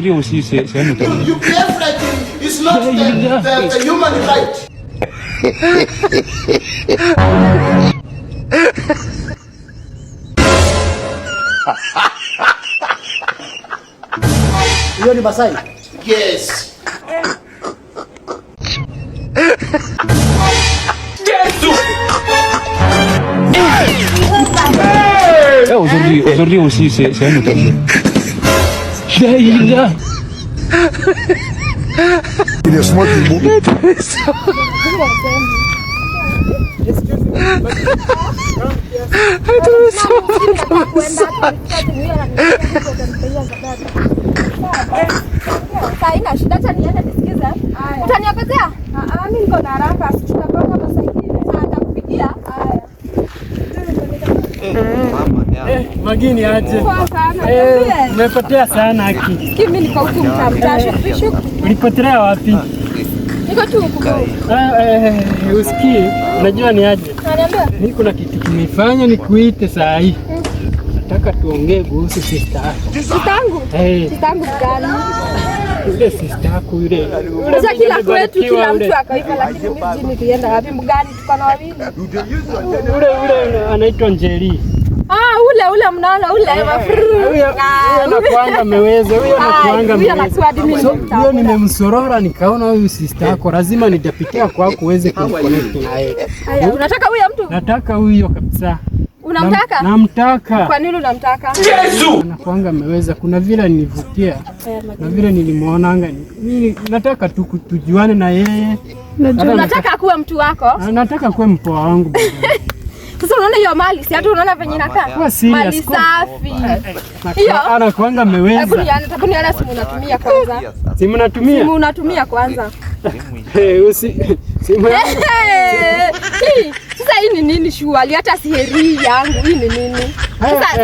aujourd'hui aussi, c'est un autonomie. UPF is not the human right. Hiyo ni Masai? Yes. Aujourd'hui aussi, c'est un autonomie. Il est smart, Saina shida acha niende nisikize. Utaniongezea? Mimi niko na haraka, tutapanga masaa ingine. Nitakupigia. Haya. Magini aje. Umepotea sana haki. Mimi niko huku mtamtasho kishu. Ulipotelea wapi? Niko tu huku. Usikie, unajua ni aje? Ananiambia? Mimi kuna kitu kimefanya nikuite saa hii. Nataka tuongee kuhusu sister yako. Sister yangu? Sister yangu gani? Yule sister yako yule. Sasa kila kwetu kila mtu akaifa, lakini mimi jini kienda wapi mgani tuko na wawili. Ule anaitwa Njeri. Ule mnaona ule mafuru. Huyo anakuanga ameweza, huyo anakuanga ameweza. Huyo nimemsorora nikaona huyu sister yako lazima nitapitia kwako uweze kuconnect na yeye. Unataka huyo mtu? Nataka huyo kabisa. Unamtaka? Namtaka. Kwa nini unamtaka? Yesu! Anakuanga ameweza. Kuna vile nilivutia. Na vile nilimuonanga. Mimi nataka tu tujuane na yeye. Unataka kuwa mtu wako? Nataka kuwa mpoa wangu. Sasa unaona hiyo mali, si hata unaona venye inakaa? Mali safi. Hiyo anakuanga ameweza. Hebu nione simu unatumia kwanza. Simu natumia? Simu unatumia kwanza. Simu yangu. Sasa hii ni nini shughuli? Hata si heri yangu hii ni nini?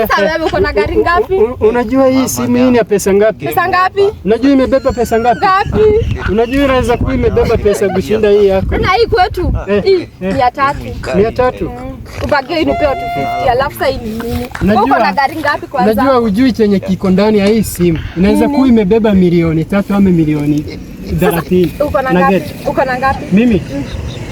Sasa wewe uko na gari ngapi? Unajua hii simu hii ni pesa ngapi? Pesa ngapi? Unajua imebeba pesa ngapi? Ngapi? Unajua inaweza kuwa imebeba pesa kushinda hii yako. Na hii kwetu hii 300. 300. Ubagie nipewa 250 alafu sasa hii ni nini? Uko na gari ngapi kwanza? Unajua ujui chenye kiko ndani ya hii simu. Inaweza kuwa imebeba milioni 3 ama milioni 30. Uko na ngapi? Uko na ngapi? Mimi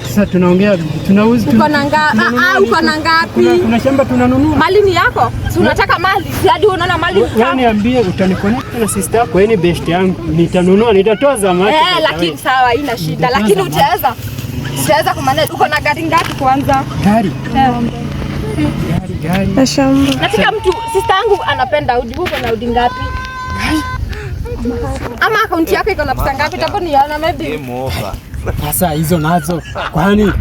sasa tunaongea tunauza. Uko na ngapi? Uko na ngapi? Kuna shamba tunanunua. Mali ni yako? Si unataka mali? Si hadi unaona mali ni yako. Niambie utaniconnect na sister yako, yeye ni best yangu. Nitanunua, nitatoa zamani. Lakini sawa haina shida. Lakini utaweza kumanage. Uko na gari ngapi kwanza? Gari. Gari. Na shamba. Nataka mtu sister yangu anapenda Audi. Uko na Audi ngapi? Ama akaunti yako iko na pesa ngapi? Tapo niona maybe. Sasa hizo nazo. Kwani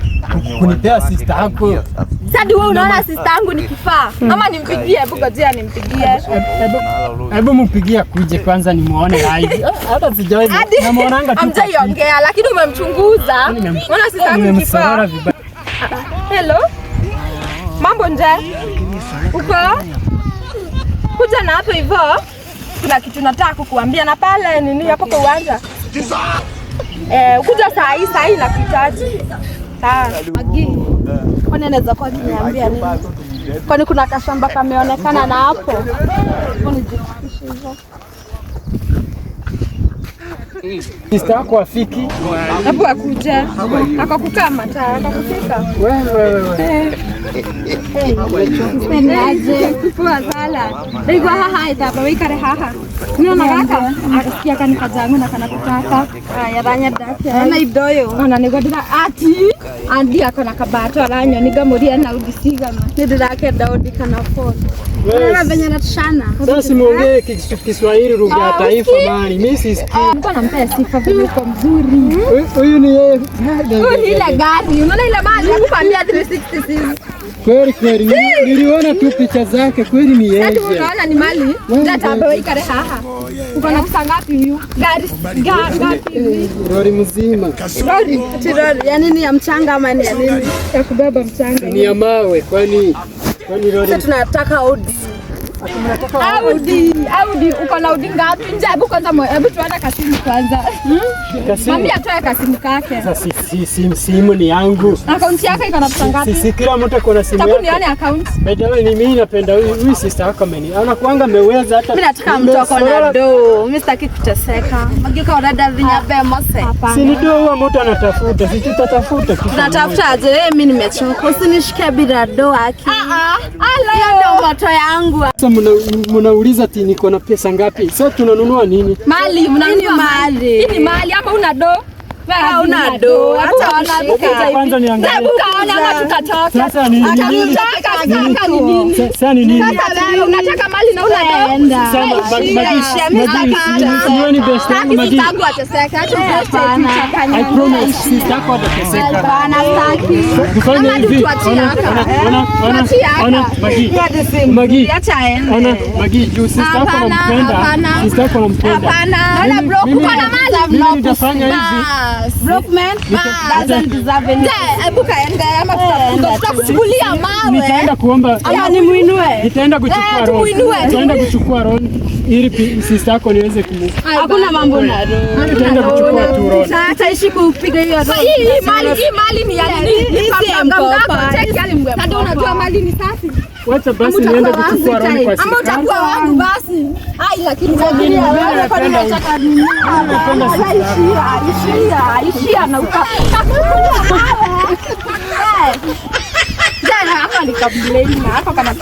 kunipea sister yako? Sasa wewe unaona sister yangu ni kifaa? Ama nimpigie? Hebu ngojea nimpigie. Hebu mpigie kuje kwanza nimuone live. Hata sijawahi namuonanga tu. Hamjaiongea lakini umemchunguza. Unaona sister yangu ni kifaa. Hello? Mambo nje? Uko? Kuja na hapo hivyo. Kuna kitu nataka kukuambia na pale nini hapo kwa uwanja. Kuja saa hii na kuhitaji. Magi. Kwani anaweza kwa kuniambia nini? Kwani kuna kashamba kameonekana na hapo? Unijifikishe hivyo. Sister yako afiki? Hapo akuja. Akakukaa mataa, akakufika. Wewe. Aje kwa sala. Ndio haha itaba wikare haha. Niona kaka akisikia kanika jangu na kana kutaka. Yaranya dake. Ana idoyo. Ona nigodira ati andi akona kabato aranyo nigamuria na udisiga ma. Ndirake Daudi kana phone. Wewe venye natashana. Sasa simuongee Kiswahili lugha ya taifa bali. Mimi sisikii. Mbona nampea sifa vile uko mzuri. Huyu ni yeye. Huyu ni ile gari. Unaona ile mali ya kukwambia 366. Kweli niliona tu picha zake, kweli ni yeye. Sasa unaona ni mali data ambayo ikare haha. Uko na pesa ngapi hiyo? Gari ngapi? Lori mzima. Lori ya nini, ya mchanga ama ni ya nini? Ya kubeba mchanga. Ni ya mawe, kwani lori. Sasa tunataka Audi. Audi uko na Audi ngapi? Nje hebu kwanza hebu tuende kasimu kwanza. Mami atoe kasimu kake. Sasa simu ni yangu. Account yake iko na pesa ngapi? Si kila mtu ako na simu yake. Tabu nione account. Bado mimi napenda huyu sister yako anakuanga ameweza hata. Mimi nataka mtu ako na do. Mimi sitaki kuteseka. Magika orada vinyabe mose. Si ni do huwa mtu anatafuta. Si tutatafuta. Tunatafuta aje? Mimi nimechoka. Usinishike bila do haki. Hiyo ndio moto yangu. Sasa mnauliza ati niko na pesa ngapi? Sasa tunanunua nini? Mali, mnanunua mali. Hii ni mali ama una do? Wewe una do. Hata wanabuka. Kwanza niangalie. Hebu kaona ama tutatoka. Sasa ni nini? Sasa ni nini? Sasa ni nini? Sasa wewe unataka mali na unaenda. Sasa ni best yangu Magi. Sitaki ateseka. I promise sister yako atateseka. Bana sitaki. Tufanye hivi. Ona Magi. Acha aende. Ona Magi, juu sister yako anampenda. Sister yako anampenda. Hapana. Bro, uko na mali. Mimi nitafanya hivi. Broke man doesn't deserve anything. Hebu kaende ama tutakuchukulia mawe. Nitaenda kuomba. Ama nimuinue. Nitaenda kuchukua roho. Nitaenda kuchukua roho ili sister yako niweze kumu. Hakuna mambo na roho. Nitaenda kuchukua tu roho. Sasa ishi kupiga hiyo roho. Hii mali ni ya nini? Ni mkopa. Check yani mwe. Ndio unajua mali ni safi. Wacha basi niende kuchukua roho kwa sister. Ama utakuwa wangu basi. Ai lakini wewe kwa nini unataka nini? Ishia na jana hapa nikabuleni na hapa kana